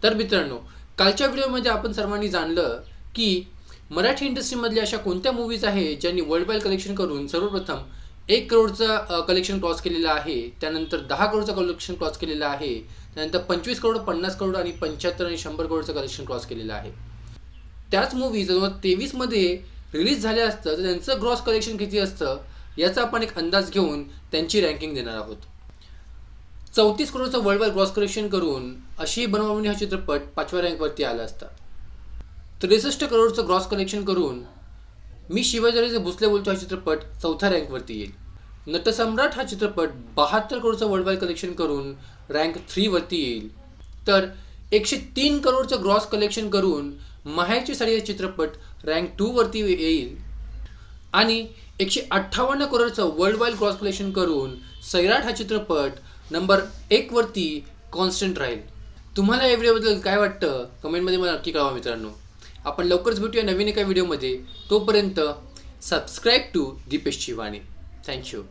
तर मित्रांनो, कालच्या व्हिडिओमध्ये आपण सर्वांनी जाणलं की मराठी इंडस्ट्रीमधल्या अशा कोणत्या मूव्हीज आहेत ज्यांनी वर्ल्ड वाईड कलेक्शन करून सर्वप्रथम 1 करोडचा कलेक्शन क्रॉस केलेला आहे, त्यानंतर 10 करोडचा कलेक्शन क्रॉस केलेला आहे, त्यानंतर 25 करोड, 50 करोड आणि 75 आणि 100 करोडचं कलेक्शन क्रॉस केलेलं आहे. त्याच मूव्ही 2023 मध्ये रिलीज झाल्या असतं तर त्यांचं ग्रॉस कलेक्शन किती असतं याचा आपण एक अंदाज घेऊन त्यांची रँकिंग देणार आहोत. 34 करोडचं वर्ल्ड वाईड ग्रॉस कलेक्शन करून अशी बनवाबनवी हा चित्रपट 5व्या रँकवरती आला असता. 63 करोडचं ग्रॉस कलेक्शन करून मी शिवाजी भोसले बोलतो हा चित्रपट 4थ्या रँकवरती येईल. नटसम्राट हा चित्रपट 72 करोडचं वर्ल्ड वाईड कलेक्शन करून रँक 3 वरती येईल. तर 103 करोडचं ग्रॉस कलेक्शन करून माहेरची साडी हा चित्रपट रँक 2 वरती येईल आणि 158 करोडचं वर्ल्ड वाईड ग्रॉस कलेक्शन करून सैराट हा चित्रपट नंबर 1 वरती कॉन्स्टंट राहील. तुम्हाला या व्हिडिओबद्दल काय वाटतं कमेंटमध्ये मला नक्की कळवा मित्रांनो. आपण लवकरच भेटूया नवीन एका व्हिडिओमध्ये. तोपर्यंत subscribe to Deepesh Shivani. Thank you.